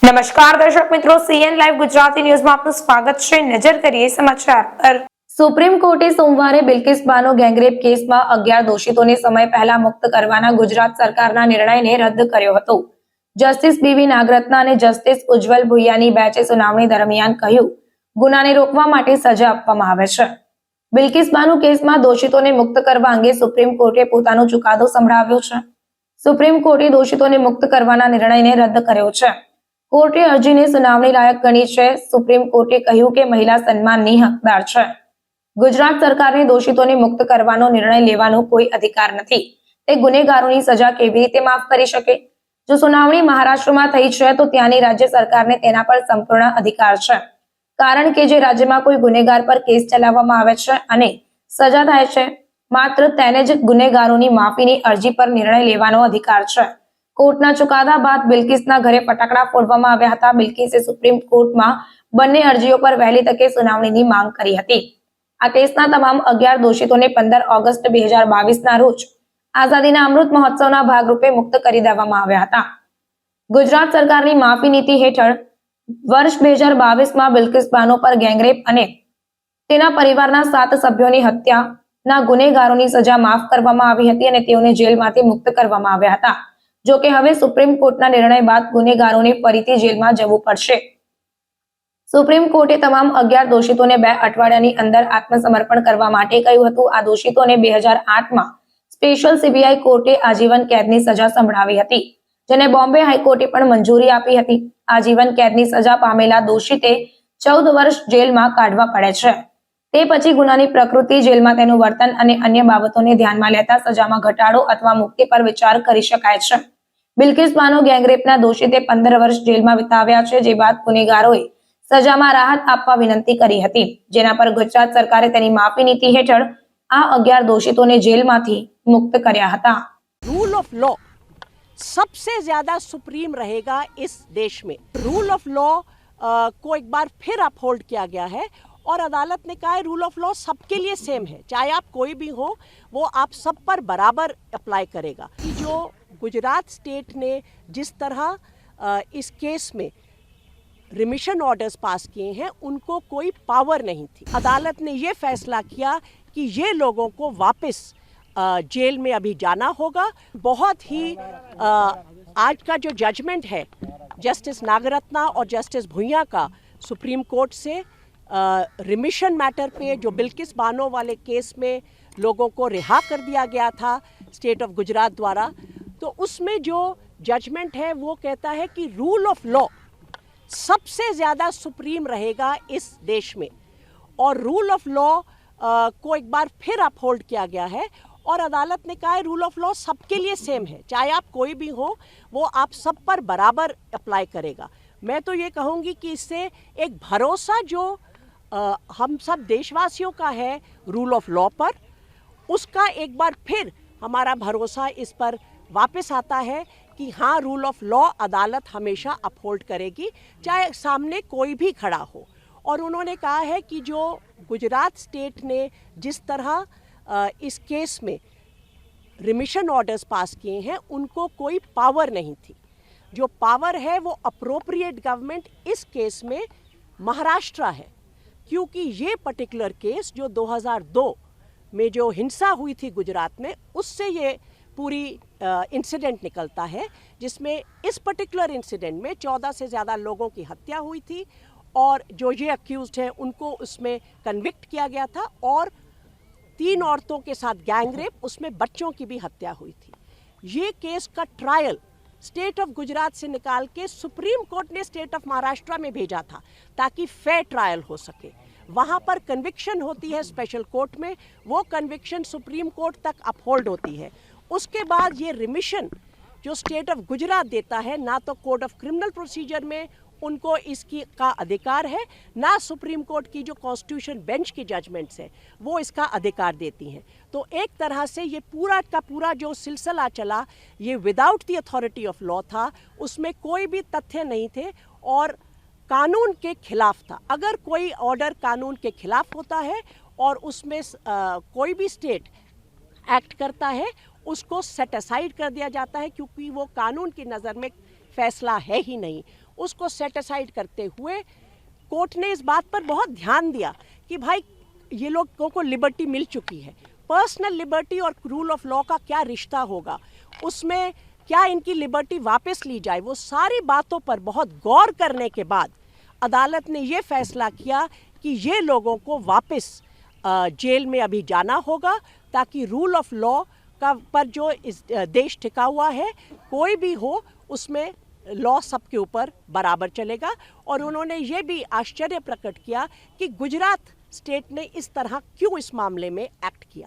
નમસ્કાર દર્શક મિત્રો, સીએન લાઈવ ગુજરાતી ન્યૂઝમાં આપનું સ્વાગત છે। નજર કરીએ સમાચાર પર। સુપ્રીમ કોર્ટે સોમવારે બિલ્કિસ બાનો ગેંગરેપ કેસમાં 11 દોષિતોને સમય પહેલા મુક્ત કરવાના ગુજરાત સરકારના નિર્ણયને રદ કર્યો હતો। જસ્ટિસ બીવી નાગરત્ના અને જસ્ટિસ ઉજ્જવલ ભુઇયાની બેંચે સુનાવણી દરમિયાન કહ્યું, ગુનાને રોકવા માટે સજા આપવામાં આવે છે। બિલ્કિસ બાનો કેસમાં દોષિતોને મુક્ત કરવા અંગે સુપ્રીમ કોર્ટે પોતાનો ચુકાદો સંભળાવ્યો છે। સુપ્રીમ કોર્ટે દોષિતોને મુક્ત કરવાના નિર્ણયને રદ કર્યો છે। કોર્ટે અરજીને સુનાવણી લાયક ગણી છે। સુપ્રીમ કોર્ટે કહ્યું કે મહિલા સન્માનની હકદાર છે। ગુજરાત સરકારને દોષિતોને મુક્ત કરવાનો નિર્ણય લેવાનો કોઈ અધિકાર નથી। તે ગુનેગારોની સજા કેવી રીતે માફ કરી શકે? જો સુનાવણી મહારાષ્ટ્રમાં થઈ છે તો ત્યાંની રાજ્ય સરકારને તેના પર સંપૂર્ણ અધિકાર છે, કારણ કે જે રાજ્યમાં કોઈ ગુનેગાર પર કેસ ચલાવવામાં આવે છે અને સજા થાય છે, માત્ર તેને જ ગુનેગારોની માફીની અરજી પર નિર્ણય લેવાનો અધિકાર છે। કોર્ટના ચુકાદા બાદ બિલ્કિસના ઘરે ફટાકડા ફોડવામાં આવ્યા હતા। બિલ્કિસે સુપ્રીમ કોર્ટમાં બંને અરજીઓ પર વહેલી તકે સુનાવણીની માંગ કરી હતી। આ કેસના તમામ 11 દોષિતોને 15 ઓગસ્ટ 2022ના રોજ આઝાદીના અમૃત મહોત્સવના ભાગરૂપે મુક્ત કરી દેવામાં આવ્યા હતા। ગુજરાત સરકારની માફી નીતિ હેઠળ વર્ષ 2022માં બિલ્કિસ બાનો પર ગેંગરેપ અને તેના પરિવારના 7 સભ્યોની હત્યાના ગુનેગારોની સજા માફ કરવામાં આવી હતી અને તેઓને જેલમાંથી મુક્ત કરવામાં આવ્યા હતા। જો કે હવે સુપ્રીમ કોર્ટના નિર્ણય બાદ ગુનેગારોને ફરીથી જેલમાં જવું પડશે। સુપ્રીમ કોર્ટે તમામ 11 દોષિતોને 2 અઠવાડિયાની અંદર આત્મસમર્પણ કરવા માટે કહ્યું હતું। આ દોષિતોને 2008માં સ્પેશિયલ સીબીઆઈ કોર્ટે આજીવન કેદની સજા સંભળાવી હતી, જેને બોમ્બે હાઈકોર્ટે પણ મંજૂરી આપી હતી। આજીવન કેદની સજા પામેલા દોષિતે 14 વર્ષ જેલમાં કાઢવા પડે છે। તે પછી ગુનાની પ્રકૃતિ, જેલમાં તેનું વર્તન અને અન્ય બાબતોને ધ્યાનમાં લેતા સજામાં ઘટાડો અથવા મુક્તિ પર વિચાર કરી શકાય છે। બિલ્કિસ બાનો ગેંગરેપના દોષિતે 15 વર્ષ જેલમાં વિતાવ્યા છે, જે બાદ ગુનેગારોએ સજામાં રાહત આપવા વિનંતી કરી હતી, જેના પર ગુજરાત સરકારે તેની માફી નીતિ હેઠળ આ 11 દોષિતોને જેલમાંથી મુક્ત કર્યા હતા। रूल ऑफ लॉ सबसे ज्यादा सुप्रीम रहेगा इस देश में। रूल ऑफ लॉ को एक बार फिर अपहोल्ड किया गया है और अदालत ने कहा है रूल ऑफ लॉ सबके लिए सेम है, चाहे आप कोई भी हो, वो आप सब पर बराबर अप्लाई करेगा। जो गुजरात स्टेट ने जिस तरह इस केस में रिमिशन ऑर्डर्स पास किए हैं, उनको कोई पावर नहीं थी। अदालत ने ये फैसला किया कि ये लोगों को वापस जेल में अभी जाना होगा। बहुत ही आज का जो जजमेंट है जस्टिस नागरत्ना और जस्टिस भुइया का सुप्रीम कोर्ट से रिमिशन मैटर पे, जो बिल्किस बानो वाले केस में लोगों को रिहा कर दिया गया था स्टेट ऑफ गुजरात द्वारा, तो उसमें जो जजमेंट है वो कहता है कि रूल ऑफ लॉ सबसे ज़्यादा सुप्रीम रहेगा इस देश में। और रूल ऑफ लॉ को एक बार फिर अपहोल्ड किया गया है और अदालत ने कहा है रूल ऑफ लॉ सबके लिए सेम है, चाहे आप कोई भी हो, वो आप सब पर बराबर अप्लाई करेगा। मैं तो ये कहूँगी कि इससे एक भरोसा जो हम सब देशवासियों का है रूल ऑफ लॉ पर, उसका एक बार फिर हमारा भरोसा इस पर वापस आता है कि हाँ, रूल ऑफ लॉ अदालत हमेशा अपहोल्ड करेगी, चाहे सामने कोई भी खड़ा हो। और उन्होंने कहा है कि जो गुजरात स्टेट ने जिस तरह इस केस में रिमिशन ऑर्डर्स पास किए हैं, उनको कोई पावर नहीं थी। जो पावर है वो अप्रोप्रिएट गवर्नमेंट इस केस में महाराष्ट्र है, क्योंकि ये पर्टिकुलर केस जो 2002 में जो हिंसा हुई थी गुजरात में, उससे ये पूरी इंसिडेंट निकलता है, जिसमें इस पर्टिकुलर इंसिडेंट में 14 से ज़्यादा लोगों की हत्या हुई थी और जो ये अक्यूज्ड हैं उनको उसमें कन्विक्ट किया गया था और 3 औरतों के साथ गैंगरेप, उसमें बच्चों की भी हत्या हुई थी। ये केस का ट्रायल स्टेट ऑफ गुजरात से निकाल के सुप्रीम कोर्ट ने स्टेट ऑफ महाराष्ट्र में भेजा था ताकि फेयर ट्रायल हो सके। वहाँ पर कन्विक्शन होती है स्पेशल कोर्ट में, वो कन्विक्शन सुप्रीम कोर्ट तक अपहोल्ड होती है। उसके बाद ये रिमिशन जो स्टेट ऑफ गुजरात देता है, ना तो कोड ऑफ क्रिमिनल प्रोसीजर में उनको इसकी का अधिकार है, ना सुप्रीम कोर्ट की जो कॉन्स्टिट्यूशन बेंच की जजमेंट्स है वो इसका अधिकार देती हैं। तो एक तरह से ये पूरा का पूरा जो सिलसिला चला, ये without the authority of law था, उसमें कोई भी तथ्य नहीं थे और कानून के खिलाफ था। अगर कोई ऑर्डर कानून के खिलाफ होता है और उसमें कोई भी स्टेट एक्ट करता है, उसको सेट असाइड कर दिया जाता है, क्योंकि वो कानून की नज़र में फैसला है ही नहीं। उसको सेट असाइड करते हुए कोर्ट ने इस बात पर बहुत ध्यान दिया कि भाई ये लोगों को लिबर्टी मिल चुकी है, पर्सनल लिबर्टी और रूल ऑफ लॉ का क्या रिश्ता होगा, उसमें क्या इनकी लिबर्टी वापस ली जाए, वो सारी बातों पर बहुत गौर करने के बाद अदालत ने ये फैसला किया कि ये लोगों को वापस जेल में अभी जाना होगा, ताकि रूल ऑफ लॉ का पर जो इस देश टिका हुआ है, कोई भी हो उसमें लॉ सबके ऊपर बराबर चलेगा। और उन्होंने ये भी आश्चर्य प्रकट किया कि गुजरात स्टेट ने इस तरह क्यों इस मामले में एक्ट किया।